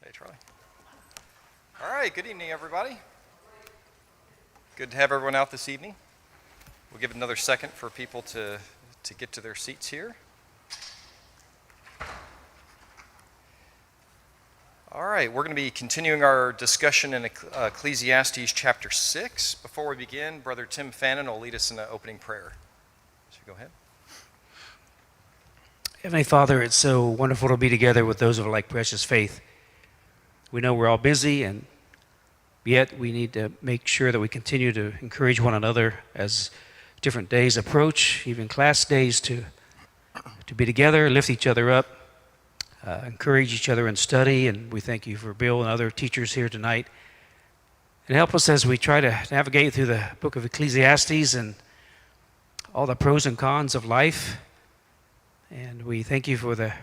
Hey, Charlie. All right, good evening, everybody. Good to have everyone out this evening. We'll give it another second for people to get to their seats here. All right, we're going to be continuing our discussion in Ecclesiastes chapter 6. Before we begin, Brother Tim Fannin will lead us in an opening prayer. So go ahead. Heavenly Father, it's so wonderful to be together with those of like precious faith. We know we're all busy, and yet we need to make sure that we continue to encourage one another as different days approach, even class days, to be together, lift each other up, encourage each other in study. And we thank you for Bill and other teachers here tonight. And help us as we try to navigate through the book of Ecclesiastes and all the pros and cons of life. And we thank you for the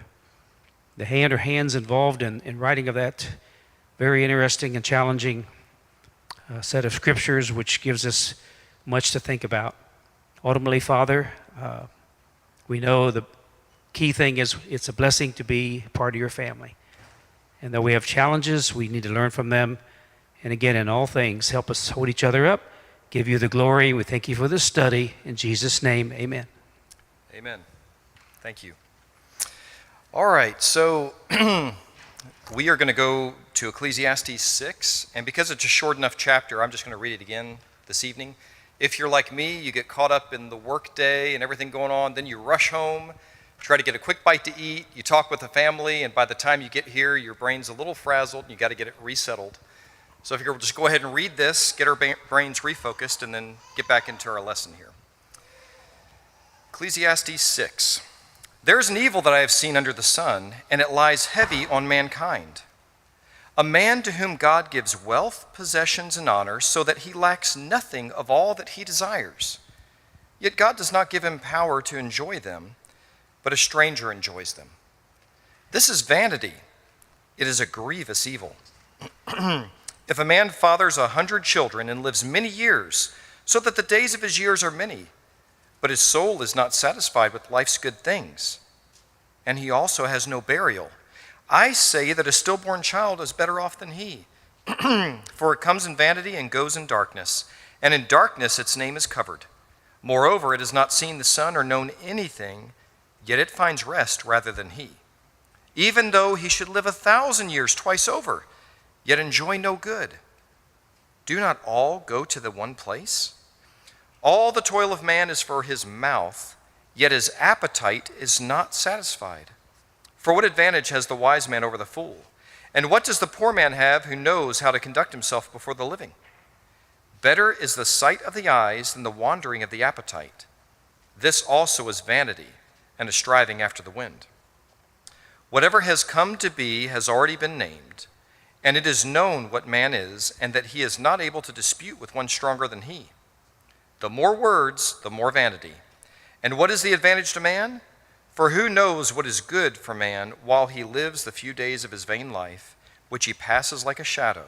hand or hands involved in writing of that very interesting and challenging set of scriptures, which gives us much to think about. Ultimately, Father, we know the key thing is it's a blessing to be part of your family. And though we have challenges, we need to learn from them. And again, in all things, help us hold each other up, give you the glory. We thank you for this study. In Jesus' name, amen. Amen. Thank you. All right, so we are going to go to Ecclesiastes 6, and because it's a short enough chapter, I'm just going to read it again this evening. If you're like me, you get caught up in the work day and everything going on, then you rush home, try to get a quick bite to eat, you talk with the family, and by the time you get here, your brain's a little frazzled, and you got to get it resettled. So if you could just go ahead and read this, get our brains refocused, and then get back into our lesson here. Ecclesiastes 6. There is an evil that I have seen under the sun, and it lies heavy on mankind. A man to whom God gives wealth, possessions, and honor, so that he lacks nothing of all that he desires. Yet God does not give him power to enjoy them, but a stranger enjoys them. This is vanity. It is a grievous evil. If a man fathers 100 children and lives many years, so that the days of his years are many, but his soul is not satisfied with life's good things, and he also has no burial, I say that a stillborn child is better off than he. For it comes in vanity and goes in darkness, and in darkness its name is covered. Moreover, it has not seen the sun or known anything, yet it finds rest rather than he. Even though he should live 1,000 years twice over, yet enjoy no good. Do not all go to the one place? All the toil of man is for his mouth, yet his appetite is not satisfied. For what advantage has the wise man over the fool? And what does the poor man have who knows how to conduct himself before the living? Better is the sight of the eyes than the wandering of the appetite. This also is vanity and a striving after the wind. Whatever has come to be has already been named, and it is known what man is, and that he is not able to dispute with one stronger than he. The more words, the more vanity. And what is the advantage to man? For who knows what is good for man while he lives the few days of his vain life, which he passes like a shadow?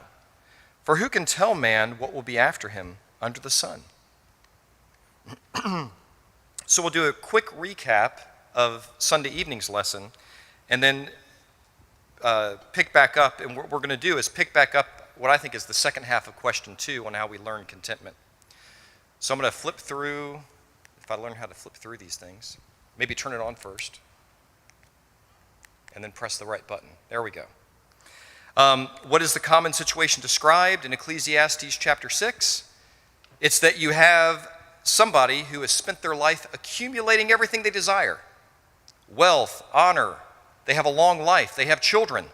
For who can tell man what will be after him under the sun? So we'll do a quick recap of Sunday evening's lesson, and then pick back up. And what we're going to do is pick back up what I think is the second half of question 2 on how we learn contentment. So I'm going to flip through, if I learn how to flip through these things, maybe turn it on first, and then press the right button. There we go. What is the common situation described in Ecclesiastes chapter 6? It's that you have somebody who has spent their life accumulating everything they desire. Wealth, honor, they have a long life, they have children.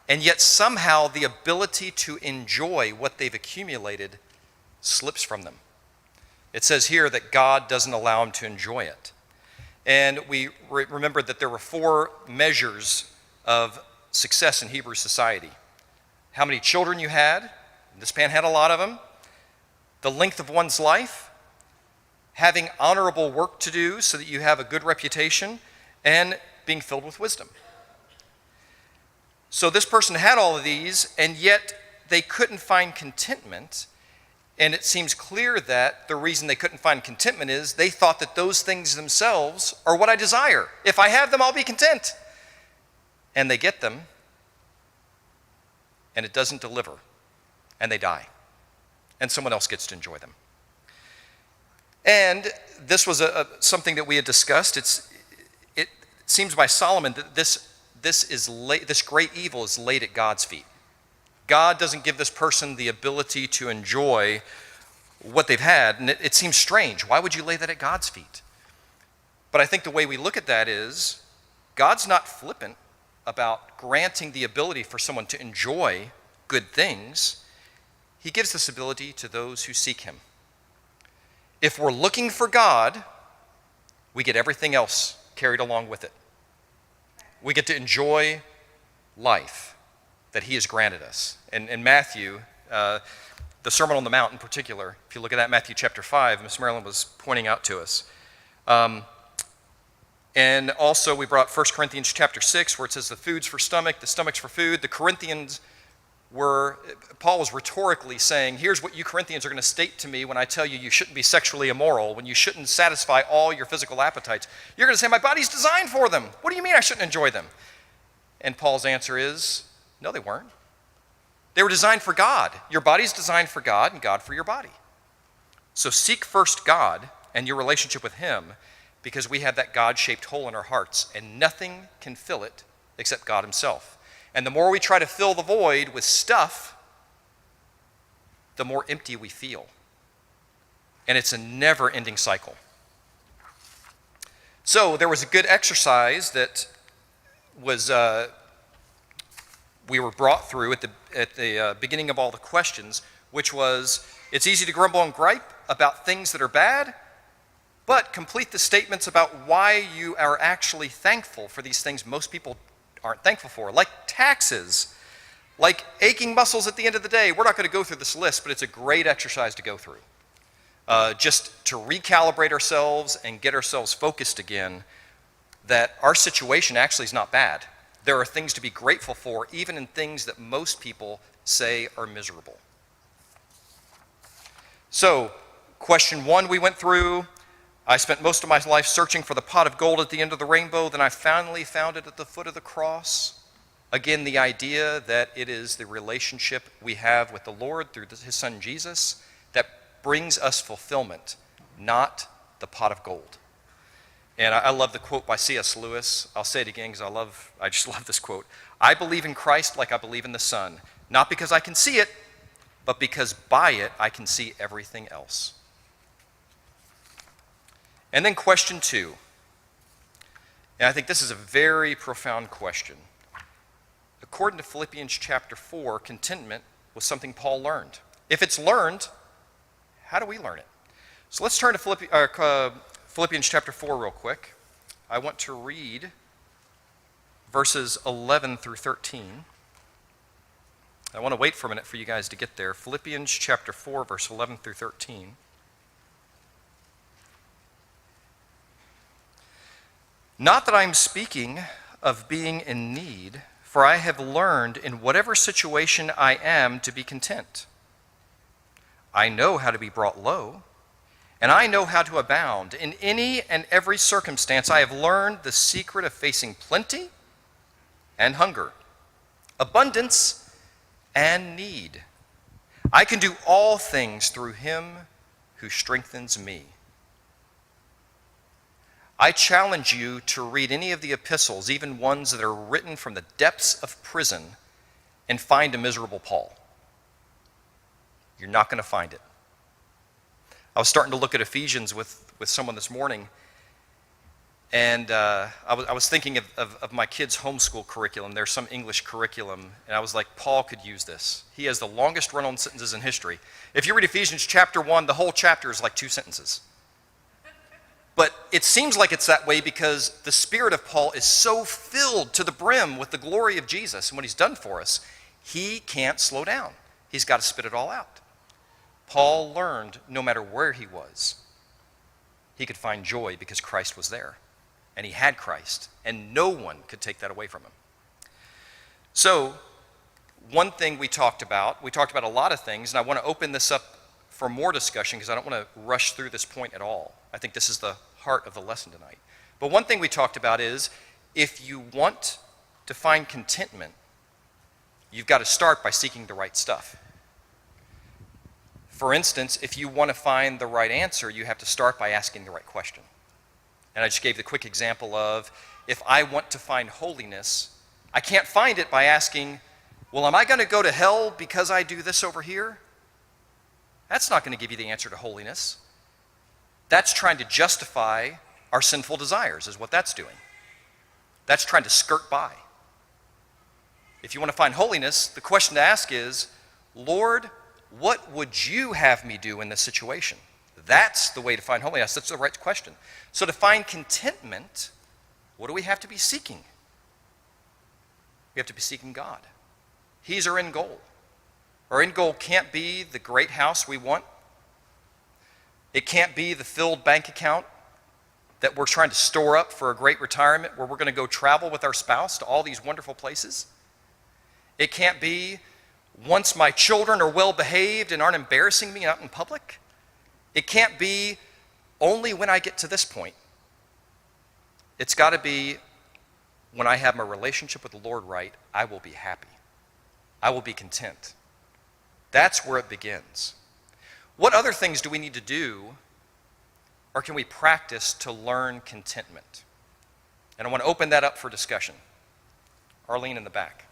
And yet somehow the ability to enjoy what they've accumulated slips from them. It says here that God doesn't allow them to enjoy it. And we remembered that there were 4 measures of success in Hebrew society. How many children you had, this man had a lot of them. The length of one's life, having honorable work to do so that you have a good reputation, and being filled with wisdom. So this person had all of these, and yet they couldn't find contentment. And it seems clear that the reason they couldn't find contentment is they thought that those things themselves are what I desire. If I have them, I'll be content. And they get them, and it doesn't deliver, and they die, and someone else gets to enjoy them. And this was something that we had discussed. It seems by Solomon that this great evil is laid at God's feet. God doesn't give this person the ability to enjoy what they've had, and it seems strange. Why would you lay that at God's feet? But I think the way we look at that is God's not flippant about granting the ability for someone to enjoy good things. He gives this ability to those who seek him. If we're looking for God, we get everything else carried along with it. We get to enjoy life that he has granted us. And in Matthew, the Sermon on the Mount in particular, if you look at that, Matthew chapter 5, Miss Marilyn was pointing out to us. And also we brought 1 Corinthians chapter 6, where it says the food's for stomach, the stomach's for food. The Corinthians Paul was rhetorically saying, here's what you Corinthians are going to state to me when I tell you shouldn't be sexually immoral, when you shouldn't satisfy all your physical appetites. You're going to say, my body's designed for them. What do you mean I shouldn't enjoy them? And Paul's answer is, no, they weren't. They were designed for God. Your body's designed for God and God for your body. So seek first God and your relationship with him, because we have that God-shaped hole in our hearts, and nothing can fill it except God himself. And the more we try to fill the void with stuff, the more empty we feel. And it's a never-ending cycle. So there was a good exercise that was we were brought through at the beginning of all the questions, which was, it's easy to grumble and gripe about things that are bad, but complete the statements about why you are actually thankful for these things most people aren't thankful for, like taxes, like aching muscles at the end of the day. We're not going to go through this list, but it's a great exercise to go through. Just to recalibrate ourselves and get ourselves focused again, that our situation actually is not bad. There are things to be grateful for, even in things that most people say are miserable. So, question 1 we went through. I spent most of my life searching for the pot of gold at the end of the rainbow, then I finally found it at the foot of the cross. Again, the idea that it is the relationship we have with the Lord through his son Jesus that brings us fulfillment, not the pot of gold. And I love the quote by C.S. Lewis. I'll say it again because I just love this quote. I believe in Christ like I believe in the sun, not because I can see it, but because by it I can see everything else. And then question 2. And I think this is a very profound question. According to Philippians chapter 4, contentment was something Paul learned. If it's learned, how do we learn it? So let's turn to Philippians chapter 4 real quick. I want to read verses 11 through 13. I want to wait for a minute for you guys to get there. Philippians chapter 4, verse 11 through 13. Not that I'm speaking of being in need, for I have learned in whatever situation I am to be content. I know how to be brought low, and I know how to abound. In any and every circumstance, I have learned the secret of facing plenty and hunger, abundance and need. I can do all things through him who strengthens me. I challenge you to read any of the epistles, even ones that are written from the depths of prison, and find a miserable Paul. You're not going to find it. I was starting to look at Ephesians with someone this morning, and I was thinking of my kids' homeschool curriculum. There's some English curriculum, and I was like, Paul could use this. He has the longest run-on sentences in history. If you read Ephesians chapter 1, the whole chapter is like 2 sentences. But it seems like it's that way because the spirit of Paul is so filled to the brim with the glory of Jesus and what he's done for us, he can't slow down. He's got to spit it all out. Paul learned no matter where he was, he could find joy because Christ was there. And he had Christ, and no one could take that away from him. So, one thing we talked about a lot of things, and I want to open this up for more discussion because I don't want to rush through this point at all. I think this is the heart of the lesson tonight. But one thing we talked about is, if you want to find contentment, you've got to start by seeking the right stuff. For instance, if you want to find the right answer, you have to start by asking the right question. And I just gave the quick example of, if I want to find holiness, I can't find it by asking, well, am I going to go to hell because I do this over here? That's not going to give you the answer to holiness. That's trying to justify our sinful desires, is what that's doing. That's trying to skirt by. If you want to find holiness, the question to ask is, Lord, what would you have me do in this situation? That's the way to find holiness. That's the right question. So to find contentment, what do we have to be seeking? We have to be seeking God. He's our end goal. Our end goal can't be the great house we want. It can't be the filled bank account that we're trying to store up for a great retirement where we're going to go travel with our spouse to all these wonderful places. It can't be once my children are well behaved and aren't embarrassing me out in public. It can't be only when I get to this point. It's got to be when I have my relationship with the Lord right, I will be happy. I will be content. That's where it begins. What other things do we need to do, or can we practice to learn contentment? And I want to open that up for discussion. Arlene in the back.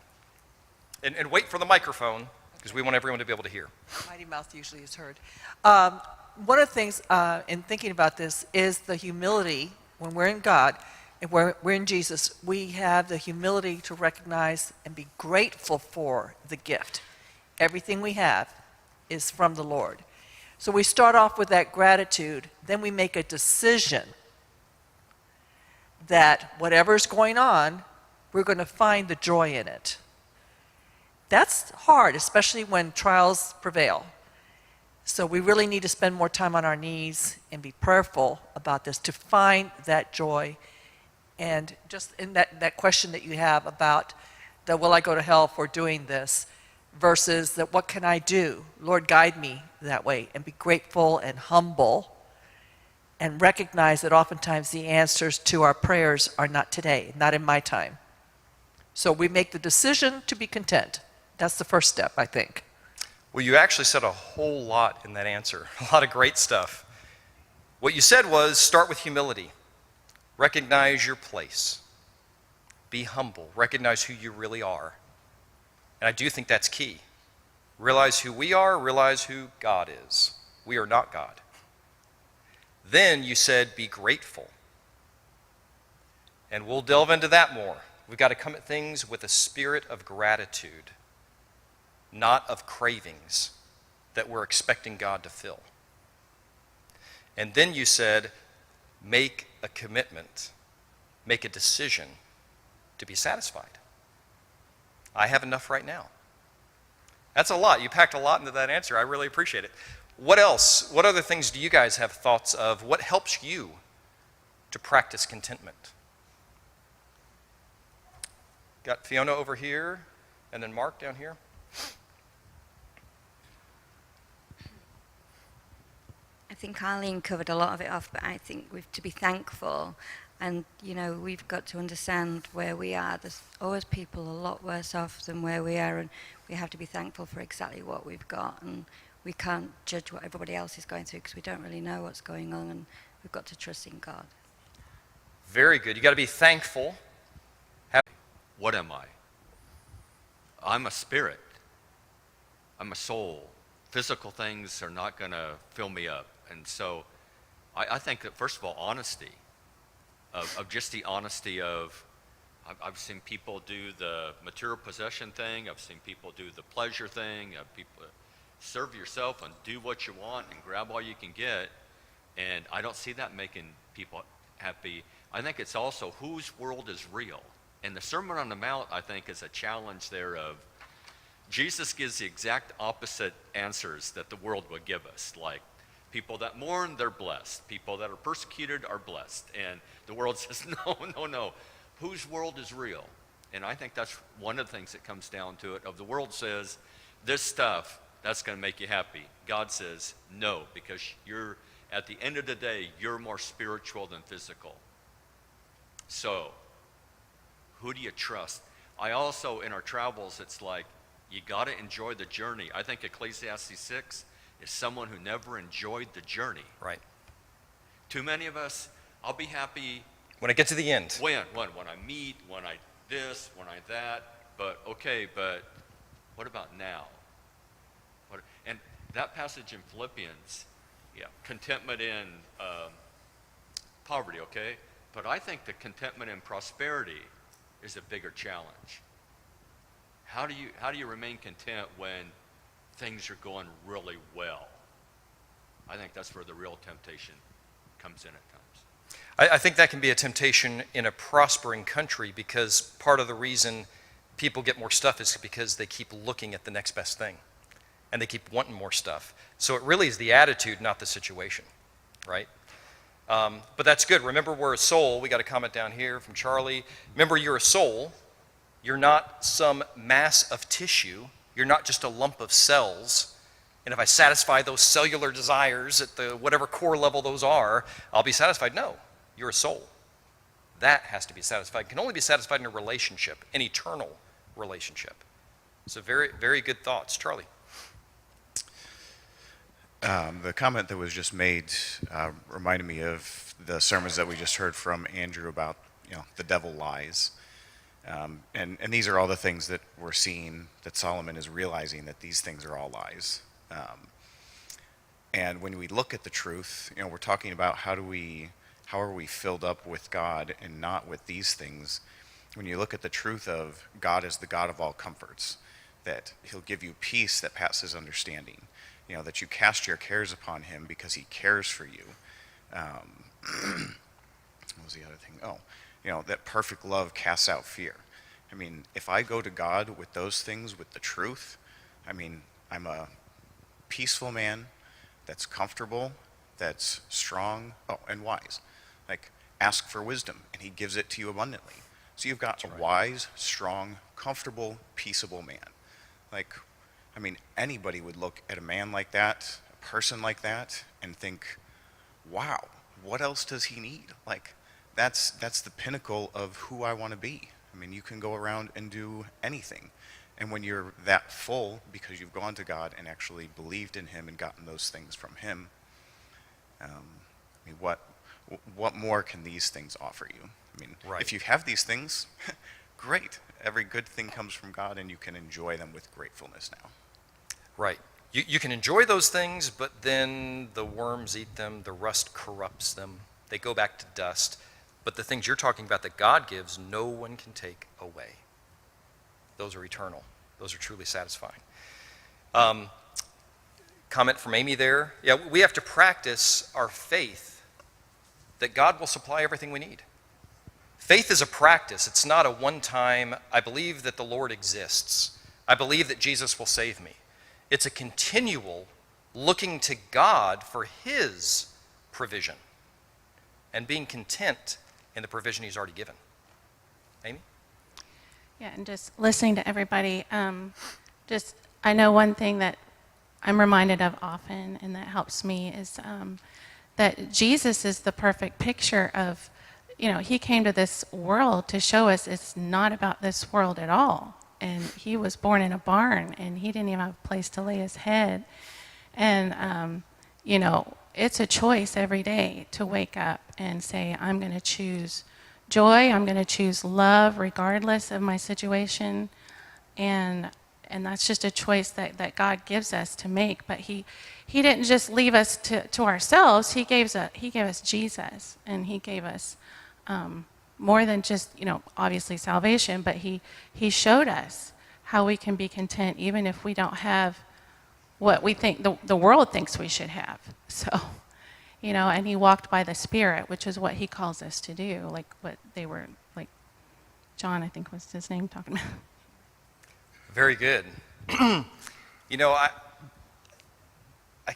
And wait for the microphone, because we want everyone to be able to hear. Mighty Mouth usually is heard. One of the things in thinking about this is the humility. When we're in God and we're in Jesus, we have the humility to recognize and be grateful for the gift. Everything we have is from the Lord. So we start off with that gratitude, then we make a decision that whatever's going on, we're going to find the joy in it. That's hard, especially when trials prevail. So we really need to spend more time on our knees and be prayerful about this to find that joy. And just in that question that you have about the will I go to hell for doing this versus that what can I do? Lord, guide me that way, and be grateful and humble and recognize that oftentimes the answers to our prayers are not today, not in my time. So we make the decision to be content. That's the first step, I think. Well, you actually said a whole lot in that answer, a lot of great stuff. What you said was start with humility. Recognize your place. Be humble. Recognize who you really are. And I do think that's key. Realize who we are, realize who God is. We are not God. Then you said be grateful. And we'll delve into that more. We've got to come at things with a spirit of gratitude, not of cravings that we're expecting God to fill. And then you said, make a commitment, make a decision to be satisfied. I have enough right now. That's a lot. You packed a lot into that answer. I really appreciate it. What else? What other things do you guys have thoughts of? What helps you to practice contentment? Got Fiona over here, and then Mark down here. I think Arlene covered a lot of it off, but I think we've to be thankful. And, you know, we've got to understand where we are. There's always people a lot worse off than where we are, and we have to be thankful for exactly what we've got. And we can't judge what everybody else is going through because we don't really know what's going on, and we've got to trust in God. Very good. You got to be thankful. What am I? I'm a spirit. I'm a soul. Physical things are not going to fill me up. And so I think that, first of all, honesty, of just the honesty of, I've seen people do the material possession thing. I've seen people do the pleasure thing. People serve yourself and do what you want and grab all you can get. And I don't see that making people happy. I think it's also whose world is real. And the Sermon on the Mount, I think, is a challenge there of Jesus gives the exact opposite answers that the world would give us. Like, people that mourn, they're blessed. People that are persecuted are blessed. And the world says, no. Whose world is real? And I think that's one of the things that comes down to it. Of the world says, this stuff, that's going to make you happy. God says, no, because you're, at the end of the day, you're more spiritual than physical. So, who do you trust? I also, in our travels, it's like, You got to enjoy the journey. I think Ecclesiastes 6 is someone who never enjoyed the journey. Right. Too many of us, I'll be happy When I get to the end. when I meet, when I this, when I that, but okay, but what about now? And that passage in Philippians, yeah, contentment in poverty, okay? But I think the contentment in prosperity is a bigger challenge. How do you remain content when things are going really well? I think that's where the real temptation comes in at times. I think that can be a temptation in a prospering country, because part of the reason people get more stuff is because they keep looking at the next best thing and they keep wanting more stuff. So it really is the attitude, not the situation, right? But that's good. Remember, we're a soul. We got a comment down here from Charlie. Remember, you're a soul. You're not some mass of tissue. You're not just a lump of cells. And if I satisfy those cellular desires at the whatever core level those are, I'll be satisfied. No, you're a soul. That has to be satisfied. It can only be satisfied in a relationship, an eternal relationship. So very, very good thoughts. Charlie. The comment that was just made reminded me of the sermons that we just heard from Andrew about, the devil lies. And these are all the things that we're seeing, that Solomon is realizing that these things are all lies. And when we look at the truth, we're talking about how are we filled up with God and not with these things. When you look at the truth of God as the God of all comforts, that he'll give you peace that passes understanding, that you cast your cares upon him because he cares for you. What was the other thing? That perfect love casts out fear. I mean, if I go to God with those things, with the truth, I'm a peaceful man that's comfortable, that's strong, and wise. Like, ask for wisdom, and he gives it to you abundantly. So you've got a wise, strong, comfortable, peaceable man. Anybody would look at a man like that, a person like that, and think, wow, what else does he need? That's the pinnacle of who I want to be. You can go around and do anything. And when you're that full, because you've gone to God and actually believed in him and gotten those things from him, what more can these things offer you? Right. If you have these things, great. Every good thing comes from God, and you can enjoy them with gratefulness now. Right. You can enjoy those things, but then the worms eat them, the rust corrupts them, they go back to dust. But the things you're talking about that God gives, no one can take away. Those are eternal. Those are truly satisfying. Comment from Amy there. Yeah, we have to practice our faith that God will supply everything we need. Faith is a practice. It's not a one-time, I believe that the Lord exists. I believe that Jesus will save me. It's a continual looking to God for his provision and being content in the provision he's already given. Amy? Yeah, and just listening to everybody, I know one thing that I'm reminded of often, and that helps me, is that Jesus is the perfect picture of, he came to this world to show us it's not about this world at all. And he was born in a barn, and he didn't even have a place to lay his head. And, it's a choice every day to wake up and say, I'm going to choose joy, I'm going to choose love regardless of my situation. And that's just a choice that God gives us to make. But he didn't just leave us to ourselves. He gave us Jesus, and he gave us more than just, obviously salvation, but he showed us how we can be content even if we don't have what we think the world thinks we should have. So, and he walked by the Spirit, which is what he calls us to do, like what they were, like John, I think was his name, talking about. Very good. I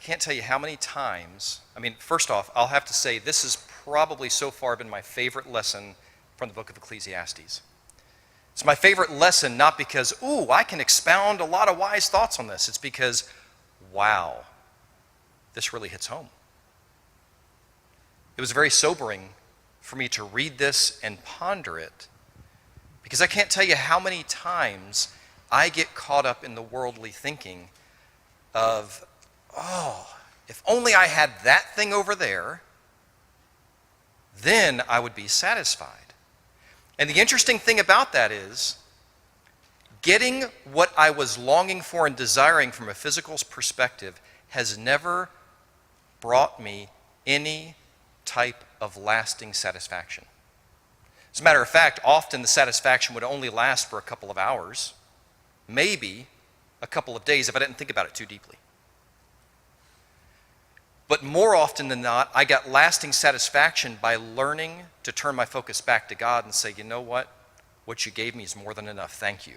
can't tell you how many times, first off, I'll have to say this has probably so far been my favorite lesson from the book of Ecclesiastes. It's my favorite lesson not because, I can expound a lot of wise thoughts on this. It's because, wow, this really hits home. It was very sobering for me to read this and ponder it, because I can't tell you how many times I get caught up in the worldly thinking of, oh, if only I had that thing over there, then I would be satisfied. And the interesting thing about that is, getting what I was longing for and desiring from a physical perspective has never brought me any type of lasting satisfaction. As a matter of fact, often the satisfaction would only last for a couple of hours, maybe a couple of days if I didn't think about it too deeply. But more often than not, I got lasting satisfaction by learning to turn my focus back to God and say, you know what? What you gave me is more than enough. Thank you.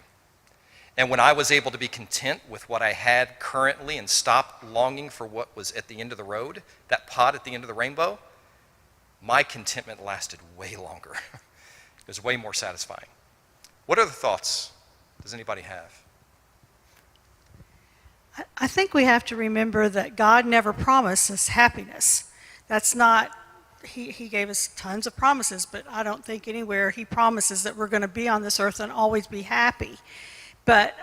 And when I was able to be content with what I had currently and stop longing for what was at the end of the road, that pot at the end of the rainbow, my contentment lasted way longer. It was way more satisfying. What other thoughts does anybody have? I think we have to remember that God never promised us happiness. That's not, he gave us tons of promises, but I don't think anywhere he promises that we're going to be on this earth and always be happy. But,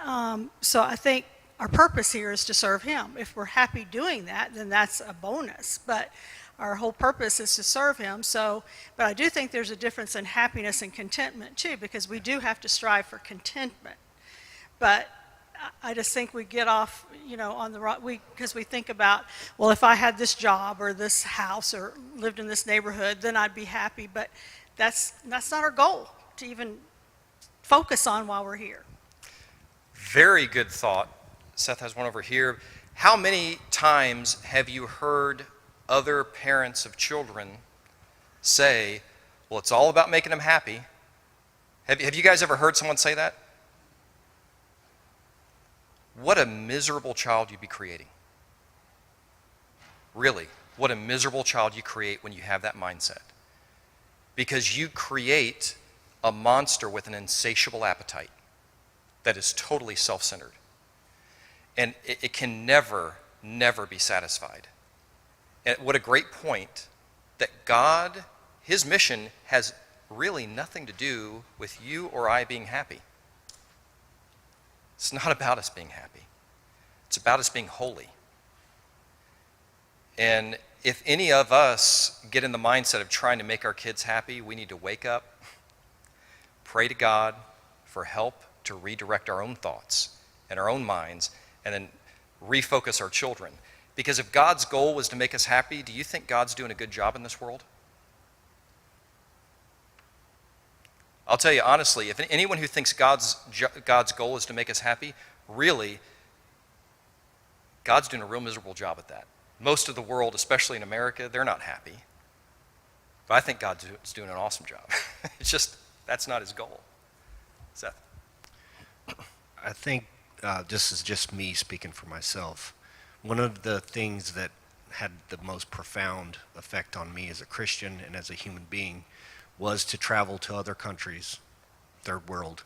so I think our purpose here is to serve him. If we're happy doing that, then that's a bonus. But our whole purpose is to serve him. So, but I do think there's a difference in happiness and contentment too, because we do have to strive for contentment. But I just think we get off, on the right, because we think about, well, if I had this job or this house or lived in this neighborhood, then I'd be happy. But that's not our goal to even focus on while we're here. Very good thought. Seth has one over here. How many times have you heard other parents of children say, well, it's all about making them happy? Have you guys ever heard someone say that? What a miserable child you'd be creating. Really, what a miserable child you create when you have that mindset. Because you create a monster with an insatiable appetite that is totally self-centered. And it can never be satisfied. And what a great point that God, his mission has really nothing to do with you or I being happy. It's not about us being happy. It's about us being holy. And if any of us get in the mindset of trying to make our kids happy, we need to wake up, pray to God for help to redirect our own thoughts and our own minds, and then refocus our children. Because if God's goal was to make us happy, do you think God's doing a good job in this world? I'll tell you honestly, if anyone who thinks God's goal is to make us happy, really, God's doing a real miserable job at that. Most of the world, especially in America, they're not happy. But I think God's doing an awesome job. It's just, that's not his goal. Seth? I think this is just me speaking for myself. One of the things that had the most profound effect on me as a Christian and as a human being was to travel to other countries, third world,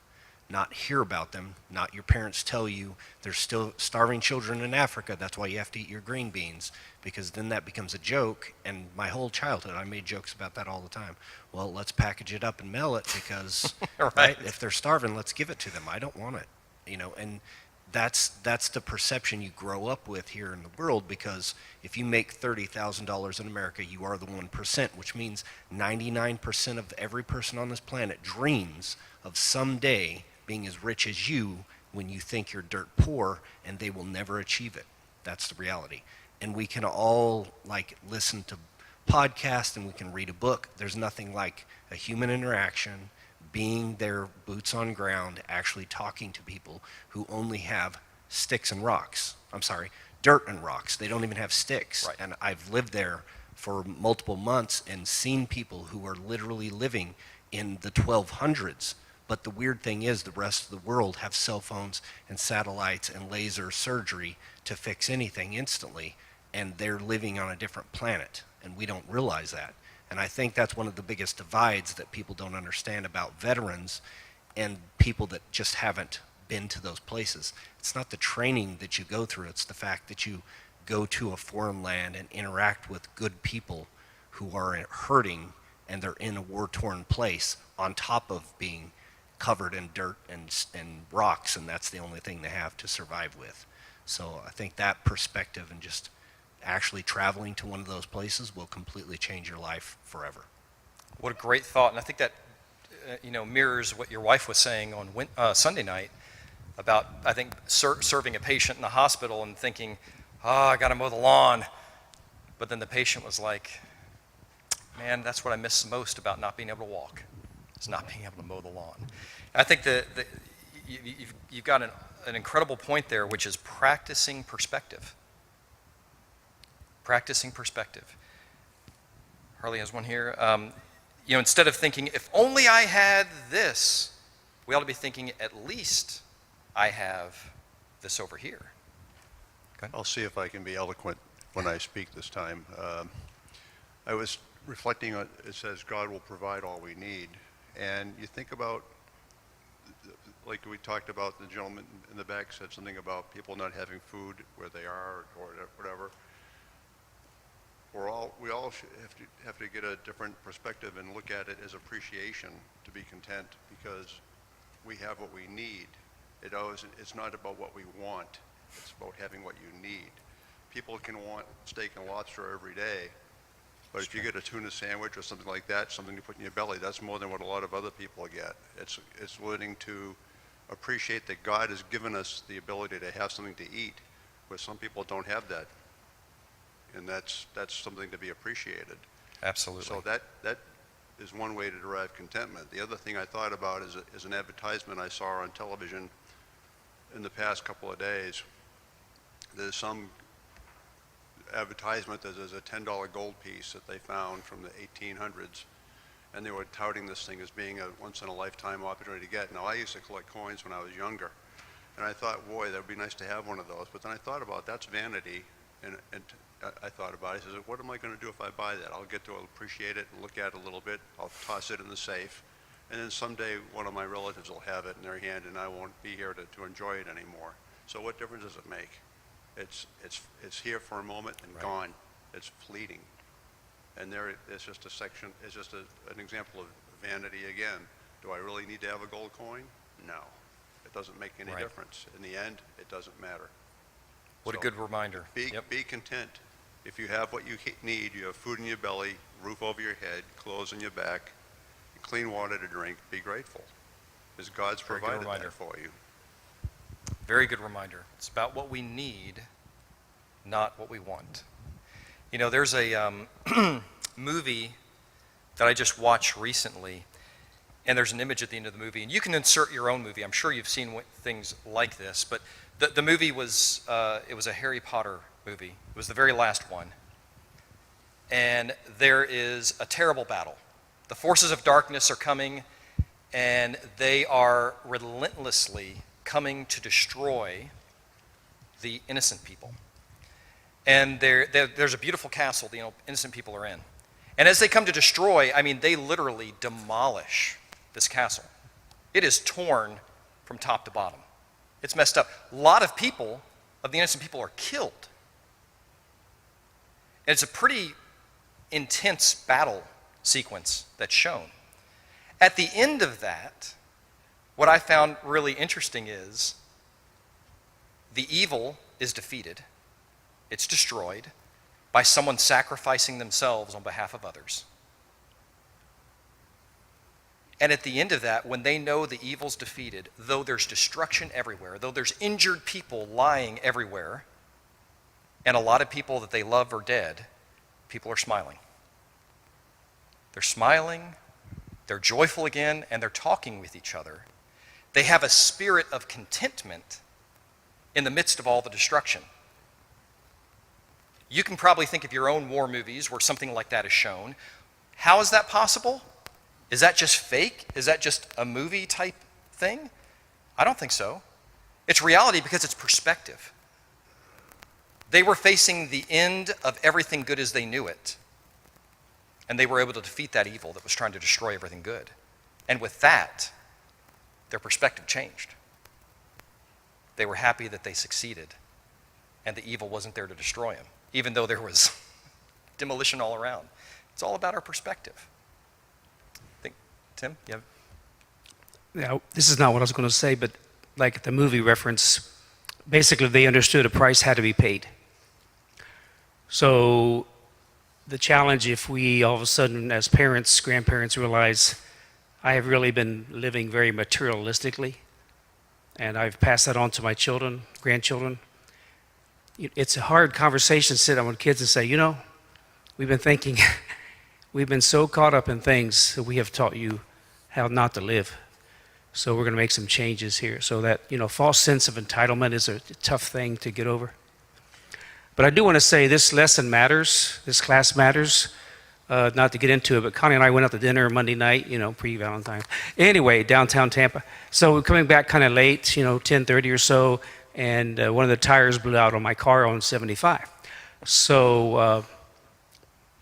not hear about them, not your parents tell you there's still starving children in Africa, that's why you have to eat your green beans, because then that becomes a joke. And my whole childhood, I made jokes about that all the time. Well, let's package it up and mail it because right, if they're starving, let's give it to them. I don't want it, and that's the perception you grow up with here in the world, because if you make $30,000 in America, you are the 1%, which means 99% of every person on this planet dreams of someday being as rich as you when you think you're dirt poor, and they will never achieve it. That's the reality. And we can all listen to podcasts and we can read a book. There's nothing like a human interaction, being there, boots on ground, actually talking to people who only have sticks and rocks. I'm sorry, dirt and rocks. They don't even have sticks. Right. And I've lived there for multiple months and seen people who are literally living in the 1200s. But the weird thing is the rest of the world have cell phones and satellites and laser surgery to fix anything instantly, and they're living on a different planet, and we don't realize that. And I think that's one of the biggest divides that people don't understand about veterans and people that just haven't been to those places. It's not the training that you go through, it's the fact that you go to a foreign land and interact with good people who are hurting and they're in a war-torn place on top of being covered in dirt and rocks, and that's the only thing they have to survive with. So I think that perspective and just actually traveling to one of those places will completely change your life forever. What a great thought. And I think that, mirrors what your wife was saying on Sunday night about, I think, serving a patient in the hospital and thinking, I got to mow the lawn. But then the patient was like, man, that's what I miss the most about not being able to walk, is not being able to mow the lawn. And I think that you've got an incredible point there, which is practicing perspective. Practicing perspective. Harley has one here. Instead of thinking, if only I had this, we ought to be thinking, at least I have this over here. I'll see if I can be eloquent when I speak this time. I was reflecting on, it says God will provide all we need. And you think about, like we talked about, the gentleman in the back said something about people not having food where they are or whatever. We all have to get a different perspective and look at it as appreciation, to be content, because we have what we need. It's not about what we want, it's about having what you need. People can want steak and lobster every day, but if you get a tuna sandwich or something like that, something to put in your belly, that's more than what a lot of other people get. It's learning to appreciate that God has given us the ability to have something to eat, where some people don't have that. And that's something to be appreciated. Absolutely. So that is one way to derive contentment. The other thing I thought about is an advertisement I saw on television in the past couple of days. There's some advertisement that there's a $10 gold piece that they found from the 1800s, and they were touting this thing as being a once-in-a-lifetime opportunity to get. Now, I used to collect coins when I was younger, and I thought, boy, that would be nice to have one of those. But then I thought about, that's vanity, and I thought about it. I said, what am I going to do if I buy that? I'll get to appreciate it and look at it a little bit. I'll toss it in the safe. And then someday one of my relatives will have it in their hand and I won't be here to enjoy it anymore. So what difference does it make? It's here for a moment and gone. It's fleeting. And it's just a section, it's just an example of vanity again. Do I really need to have a gold coin? No. It doesn't make any difference. In the end, it doesn't matter. What a good reminder. Be content. If you have what you need, you have food in your belly, roof over your head, clothes on your back, clean water to drink, be grateful, because God's provided that for you. Very good reminder. It's about what we need, not what we want. There's a movie that I just watched recently, and there's an image at the end of the movie, and you can insert your own movie. I'm sure you've seen things like this, but the movie was it was a Harry Potter movie. It was the very last one. And there is a terrible battle. The forces of darkness are coming, and they are relentlessly coming to destroy the innocent people. And there's a beautiful castle the innocent people are in. And as they come to destroy, they literally demolish this castle. It is torn from top to bottom. It's messed up. A lot of the innocent people are killed. And it's a pretty intense battle sequence that's shown. At the end of that, what I found really interesting is the evil is defeated. It's destroyed by someone sacrificing themselves on behalf of others. And at the end of that, when they know the evil's defeated, though there's destruction everywhere, though there's injured people lying everywhere, and a lot of people that they love are dead, people are smiling. They're smiling, they're joyful again, and they're talking with each other. They have a spirit of contentment in the midst of all the destruction. You can probably think of your own war movies where something like that is shown. How is that possible? Is that just fake? Is that just a movie type thing? I don't think so. It's reality because it's perspective. They were facing the end of everything good as they knew it. And they were able to defeat that evil that was trying to destroy everything good. And with that, their perspective changed. They were happy that they succeeded and the evil wasn't there to destroy them, even though there was demolition all around. It's all about our perspective. Tim, you have? Now, this is not what I was going to say, but like the movie reference, basically they understood a price had to be paid. So the challenge, if we all of a sudden as parents, grandparents realize I have really been living very materialistically, and I've passed that on to my children, grandchildren, it's a hard conversation to sit down with kids and say, you know, we've been thinking, we've been so caught up in things that we have taught you how not to live. So we're going to make some changes here so that, you know, false sense of entitlement is a tough thing to get over. But I do want to say this lesson matters, this class matters, not to get into it, but Connie and I went out to dinner Monday night, you know, pre-Valentine's. Anyway, downtown Tampa. So we're coming back kind of late, you know, 10:30 or so, and one of the tires blew out on my car on 75. So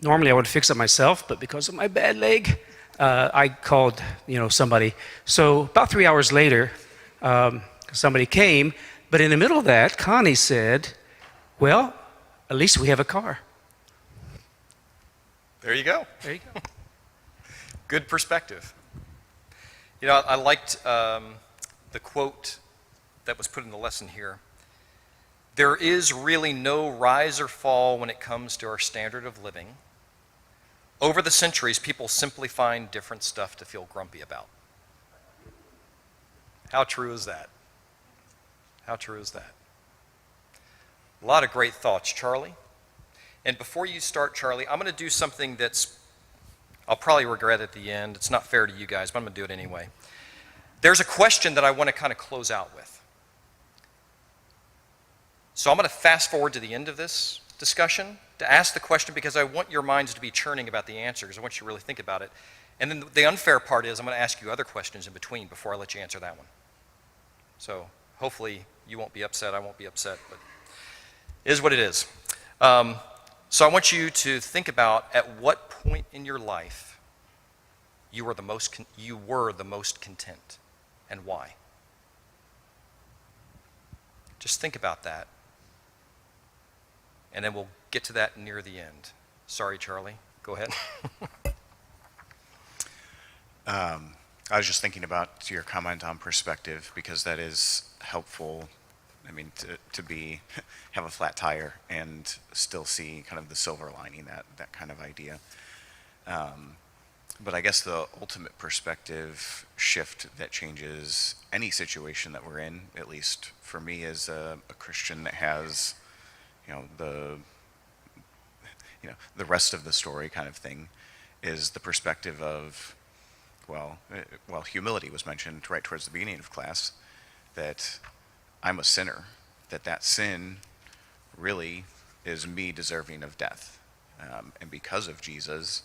normally I would fix it myself, but because of my bad leg, I called, you know, somebody. So about 3 hours later, somebody came, but in the middle of that, Connie said, well, at least we have a car. There you go. There you go. Good perspective. You know, I liked the quote that was put in the lesson here. There is really no rise or fall when it comes to our standard of living. Over the centuries, people simply find different stuff to feel grumpy about. How true is that? How true is that? A lot of great thoughts, Charlie. And before you start, Charlie, I'm going to do something that's, I'll probably regret at the end. It's not fair to you guys, but I'm going to do it anyway. There's a question that I want to kind of close out with. So I'm going to fast forward to the end of this discussion to ask the question because I want your minds to be churning about the answer because I want you to really think about it. And then the unfair part is I'm going to ask you other questions in between before I let you answer that one. So hopefully you won't be upset, I won't be upset, but it is what it is. So I want you to think about at what point in your life you were the most content and why. Just think about that. And then we'll get to that near the end. Sorry, Charlie. Go ahead. I was just thinking about your comment on perspective because that is helpful. I mean, to have a flat tire and still see kind of the silver lining, that kind of idea. But I guess the ultimate perspective shift that changes any situation that we're in, at least for me as a Christian that has, the rest of the story kind of thing, is the perspective of, humility was mentioned right towards the beginning of class, that I'm a sinner, that sin really is me deserving of death. And because of Jesus,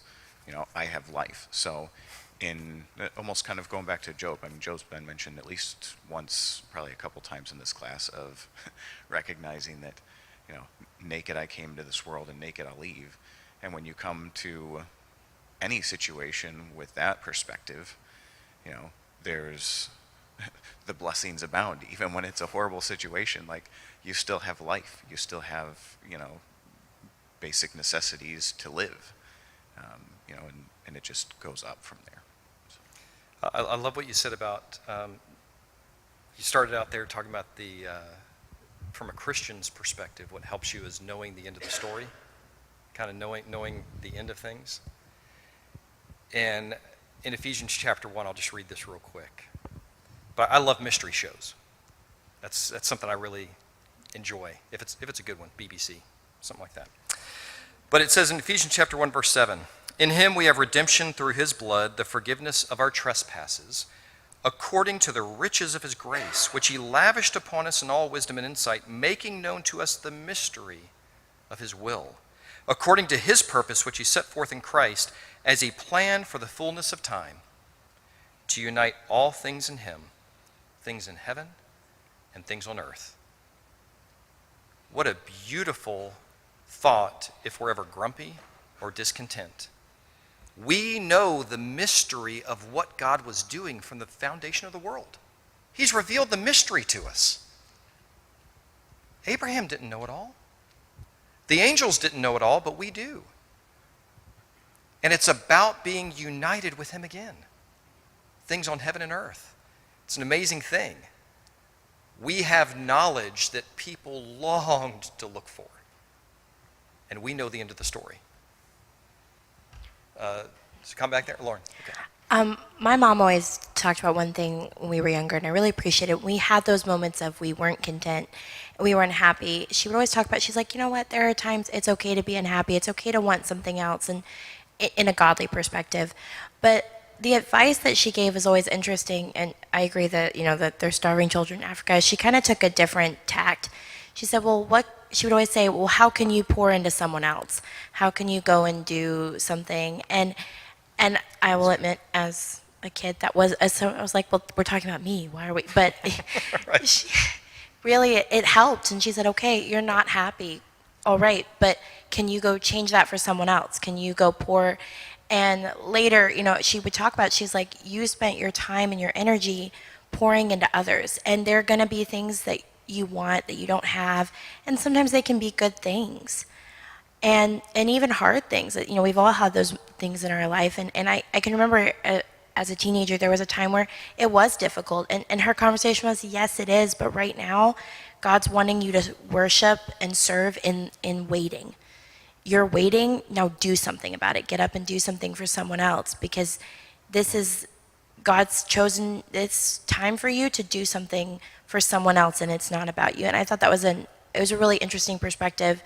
I have life. So in almost kind of going back to Job, I mean, Job's been mentioned at least once, probably a couple times in this class, of recognizing that, naked I came to this world and naked I'll leave. And when you come to any situation with that perspective, there's the blessings abound. Even when it's a horrible situation, like you still have life, you still have, basic necessities to live, and it just goes up from there. So. I love what you said about, you started out there talking about from a Christian's perspective, what helps you is knowing the end of the story, kind of knowing the end of things. And in Ephesians chapter 1, I'll just read this real quick. But I love mystery shows. That's something I really enjoy. If it's a good one, BBC, something like that. But it says in Ephesians chapter 1, verse 7, "In him we have redemption through his blood, the forgiveness of our trespasses, according to the riches of his grace, which he lavished upon us in all wisdom and insight, making known to us the mystery of his will, according to his purpose which he set forth in Christ as a plan for the fullness of time, to unite all things in him, things in heaven and things on earth." What a beautiful thought if we're ever grumpy or discontent. We know the mystery of what God was doing from the foundation of the world. He's revealed the mystery to us. Abraham didn't know it all. The angels didn't know it all, but we do. And it's about being united with him again. Things on heaven and earth. It's an amazing thing. We have knowledge that people longed to look for. And we know the end of the story. So come back there, Lauren. Okay. My mom always talked about one thing when we were younger, and I really appreciate it. We had those moments of we weren't content, we weren't happy. She would always talk about, she's like, you know what, there are times it's okay to be unhappy. It's okay to want something else, and in a godly perspective. But the advice that she gave is always interesting, and I agree that, that there's starving children in Africa. She kind of took a different tact. She said, she would always say, well, how can you pour into someone else? How can you go and do something? And I will admit, as a kid, so I was like, well, we're talking about me. Why are we? But Right. really, it helped. And she said, okay, you're not happy. All right, but can you go change that for someone else? Can you go pour? And later, she would talk about, she's like, you spent your time and your energy pouring into others. And there are going to be things that you want that you don't have. And sometimes they can be good things. And even hard things. We've all had those things in our life. And I can remember as a teenager, there was a time where it was difficult. And her conversation was, yes, it is. But right now, God's wanting you to worship and serve in waiting. You're waiting, now do something about it. Get up and do something for someone else, because this is, God's chosen, it's time for you to do something for someone else, and it's not about you. And I thought that was it was a really interesting perspective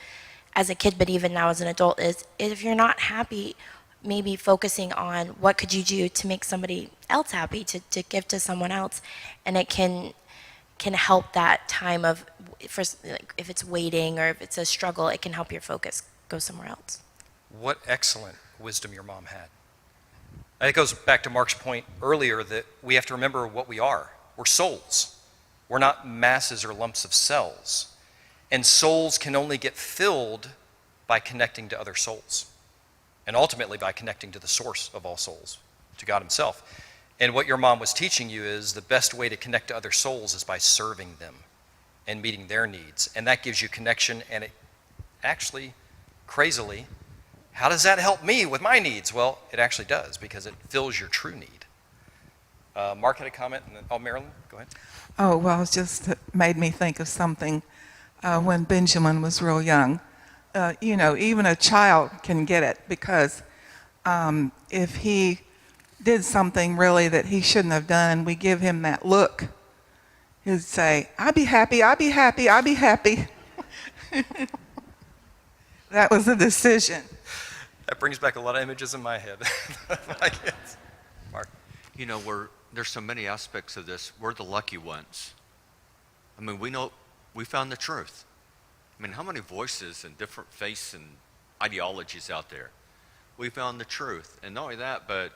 as a kid, but even now as an adult, is if you're not happy, maybe focusing on what could you do to make somebody else happy, to give to someone else, and it can help that time of, if it's waiting or if it's a struggle, it can help your focus go somewhere else. What excellent wisdom your mom had. And it goes back to Mark's point earlier that we have to remember what we are. We're souls. We're not masses or lumps of cells. And souls can only get filled by connecting to other souls, and ultimately by connecting to the source of all souls, to God himself. And what your mom was teaching you is the best way to connect to other souls is by serving them and meeting their needs. And that gives you connection, and it actually, crazily, how does that help me with my needs? Well, it actually does, because it fills your true need. Mark had a comment, and then, Marilyn, go ahead. Oh, well, it just made me think of something when Benjamin was real young. Even a child can get it, because if he did something really that he shouldn't have done, we give him that look. He'd say, I'll be happy, I'll be happy, I'll be happy. That was a decision. That brings back a lot of images in my head. I guess. Mark? There's so many aspects of this. We're the lucky ones. I mean, we found the truth. I mean, how many voices and different faiths and ideologies out there? We found the truth. And not only that, but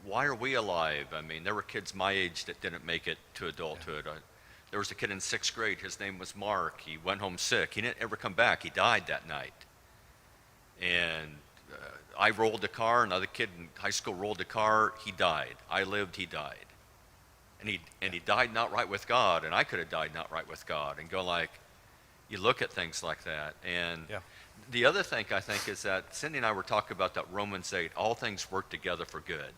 why are we alive? I mean, there were kids my age that didn't make it to adulthood. There was a kid in 6th grade, his name was Mark. He went home sick. He didn't ever come back. He died that night. And I rolled a car, another kid in high school rolled a car, he died. I lived, he died. And he died not right with God, and I could have died not right with God. And go like, you look at things like that. And the other thing I think is that Cindy and I were talking about that Romans 8, all things work together for good.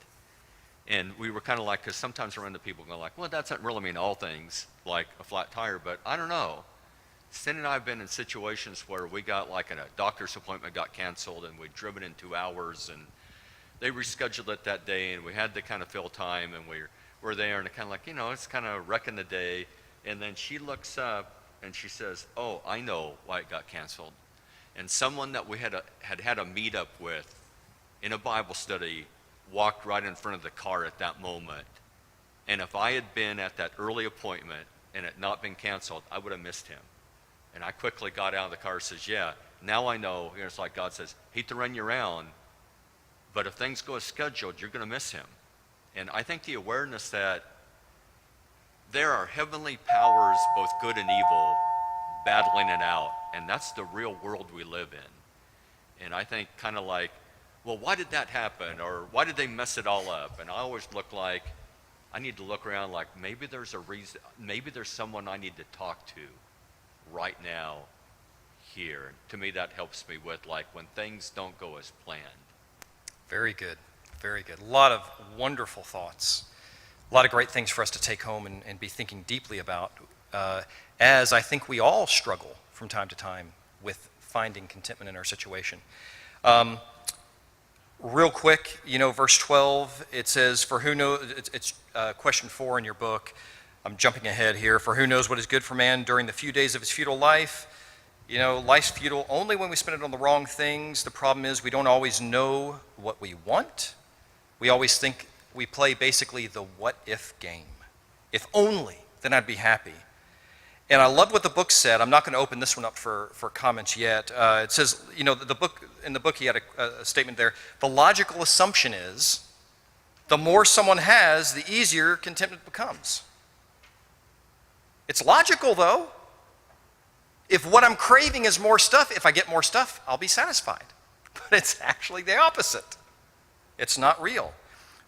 And we were kind of like, because sometimes we're into people going like, well, that doesn't really mean all things, like a flat tire, but I don't know. Cindy and I have been in situations where we got like a doctor's appointment got canceled, and we'd driven in 2 hours, and they rescheduled it that day, and we had to kind of fill time, and we're there, and it kind of like, it's kind of wrecking the day. And then she looks up and she says, oh, I know why it got canceled. And someone that we had a meetup with in a Bible study walked right in front of the car at that moment. And if I had been at that early appointment and it not been canceled, I would have missed him. And I quickly got out of the car and says, yeah, now I know. It's like God says, hate to run you around, but if things go as scheduled, you're going to miss him. And I think the awareness that there are heavenly powers, both good and evil, battling it out. And that's the real world we live in. And I think kind of like, well, why did that happen? Or why did they mess it all up? And I always look like, I need to look around like maybe there's a reason, maybe there's someone I need to talk to right now here. And to me, that helps me with like when things don't go as planned. Very good. Very good. A lot of wonderful thoughts. A lot of great things for us to take home and be thinking deeply about, as I think we all struggle from time to time with finding contentment in our situation. Real quick, verse 12, it says, for who knows, it's question 4 in your book. I'm jumping ahead here. For who knows what is good for man during the few days of his futile life? Life's futile only when we spend it on the wrong things. The problem is we don't always know what we want. We always think we play basically the what if game. If only, then I'd be happy. And I love what the book said. I'm not going to open this one up for comments yet. It says, in the book he had a statement there. The logical assumption is the more someone has, the easier contentment becomes. It's logical, though. If what I'm craving is more stuff, if I get more stuff, I'll be satisfied. But it's actually the opposite. It's not real.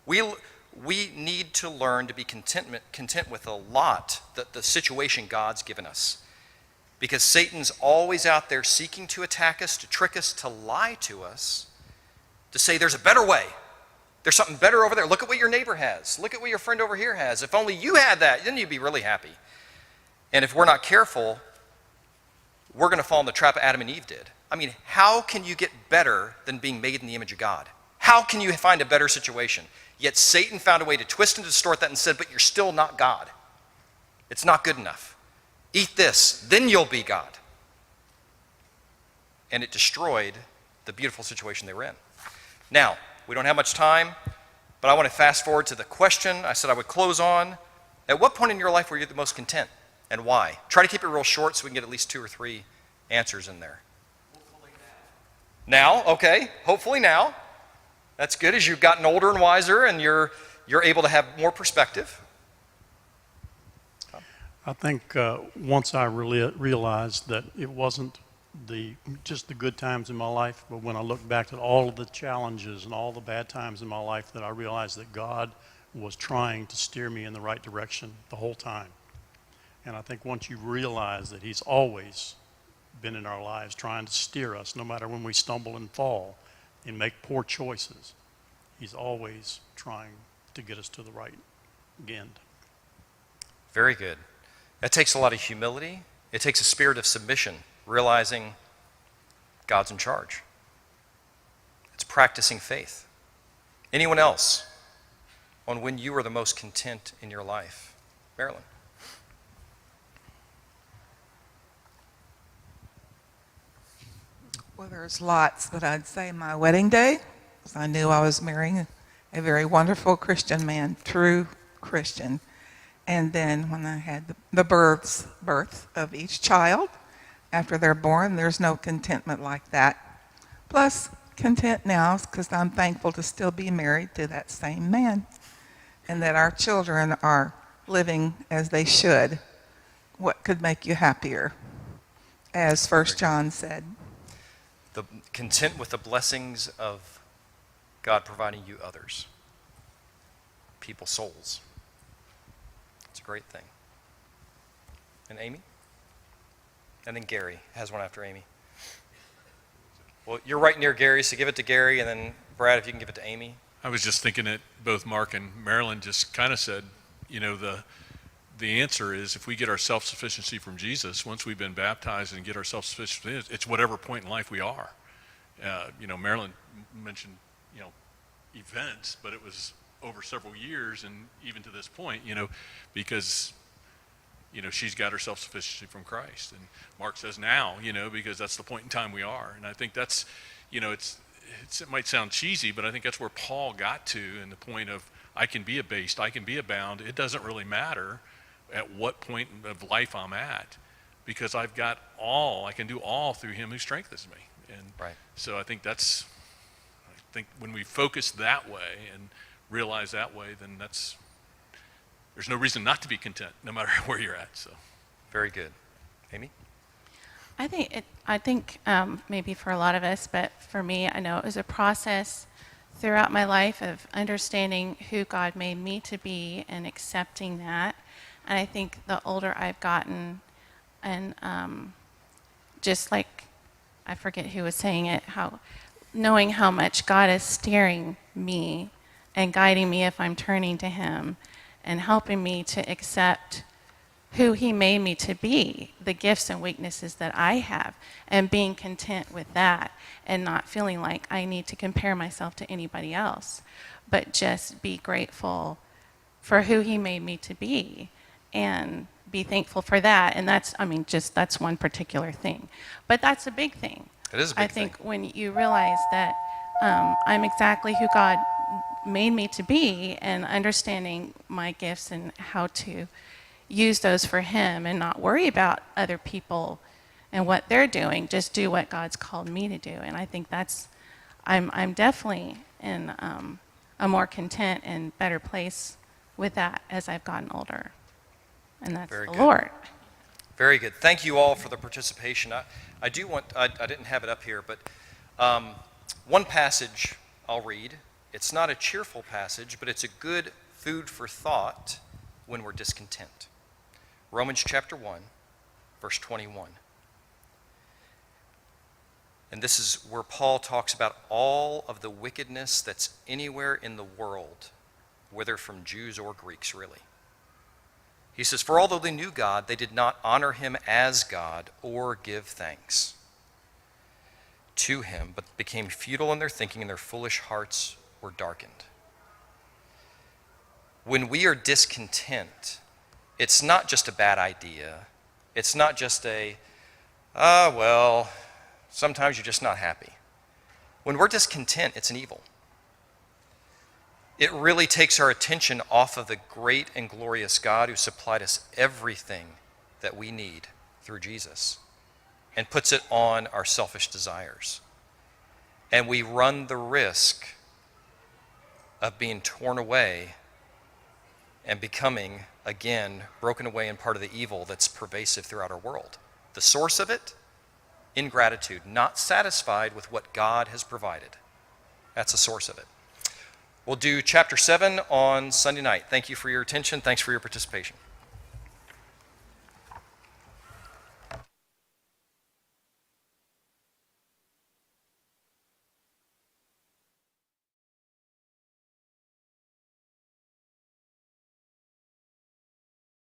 We need to learn to be content with a lot, the situation God's given us. Because Satan's always out there seeking to attack us, to trick us, to lie to us, to say there's a better way. There's something better over there. Look at what your neighbor has. Look at what your friend over here has. If only you had that, then you'd be really happy. And if we're not careful, we're going to fall in the trap Adam and Eve did. I mean, how can you get better than being made in the image of God? How can you find a better situation? Yet Satan found a way to twist and distort that and said, but you're still not God. It's not good enough. Eat this, then you'll be God. And it destroyed the beautiful situation they were in. Now, we don't have much time, but I want to fast forward to the question I said I would close on. At what point in your life were you the most content, and why? Try to keep it real short so we can get at least 2 or 3 answers in there. Hopefully now. Now, okay, hopefully now. That's good as you've gotten older and wiser and you're able to have more perspective. I think once I really realized that it wasn't just the good times in my life, but when I look back at all of the challenges and all the bad times in my life, that I realized that God was trying to steer me in the right direction the whole time. And I think once you realize that He's always been in our lives trying to steer us, no matter when we stumble and fall and make poor choices, He's always trying to get us to the right end. Very good. That takes a lot of humility. It takes a spirit of submission, realizing God's in charge. It's practicing faith. Anyone else on when you are the most content in your life? Marilyn. Well, there's lots, but I'd say my wedding day, because I knew I was marrying a very wonderful Christian man, true Christian. And then when I had the birth of each child, after they're born, there's no contentment like that. Plus, content now because I'm thankful to still be married to that same man and that our children are living as they should. What could make you happier? As 1 John said. The content with the blessings of God providing you others, people's souls. It's a great thing. And Amy? And then Gary has one after Amy. Well, you're right near Gary, so give it to Gary, and then Brad, if you can give it to Amy. I was just thinking that both Mark and Marilyn just kind of said, the answer is if we get our self-sufficiency from Jesus, once we've been baptized and get our self-sufficiency, it's whatever point in life we are. Marilyn mentioned, events, but it was over several years and even to this point, because, she's got her self-sufficiency from Christ. And Mark says now, because that's the point in time we are. And I think that's, it might sound cheesy, but I think that's where Paul got to in the point of I can be abased, I can be abound. It doesn't really matter at what point of life I'm at, because I've got all, I can do all through Him who strengthens me. And right. So I think when we focus that way and realize that way, then there's no reason not to be content, no matter where you're at. So, very good. Amy? I think maybe for a lot of us, but for me, I know it was a process throughout my life of understanding who God made me to be and accepting that. And I think the older I've gotten, and just like, I forget who was saying it, knowing how much God is steering me and guiding me if I'm turning to Him. and helping me to accept who he made me to be, the gifts and weaknesses that I have, and being content with that and not feeling like I need to compare myself to anybody else, but just be grateful for who he made me to be and be thankful for that. And that's, that's one particular thing. But that's a big thing. It is a big I think thing. when you realize that I'm exactly who God made me to be, and understanding my gifts and how to use those for him and not worry about other people and what they're doing, just do what God's called me to do. And I think I'm definitely in a more content and better place with that as I've gotten older. And that's Very the good. Lord. Very good. Thank you all for the participation. I didn't have it up here, but one passage I'll read. It's not a cheerful passage, but it's a good food for thought when we're discontent. Romans chapter 1, verse 21. And this is where Paul talks about all of the wickedness that's anywhere in the world, whether from Jews or Greeks, really. He says, "For although they knew God, they did not honor him as God or give thanks to him, but became futile in their thinking, and their foolish hearts were darkened." When we are discontent, it's not just a bad idea. It's not just well, sometimes you're just not happy. When we're discontent, it's an evil. It really takes our attention off of the great and glorious God who supplied us everything that we need through Jesus, and puts it on our selfish desires. And we run the risk of being torn away and becoming, again, broken away in part of the evil that's pervasive throughout our world. The source of it? Ingratitude, not satisfied with what God has provided. That's the source of it. We'll do chapter 7 on Sunday night. Thank you for your attention. Thanks for your participation.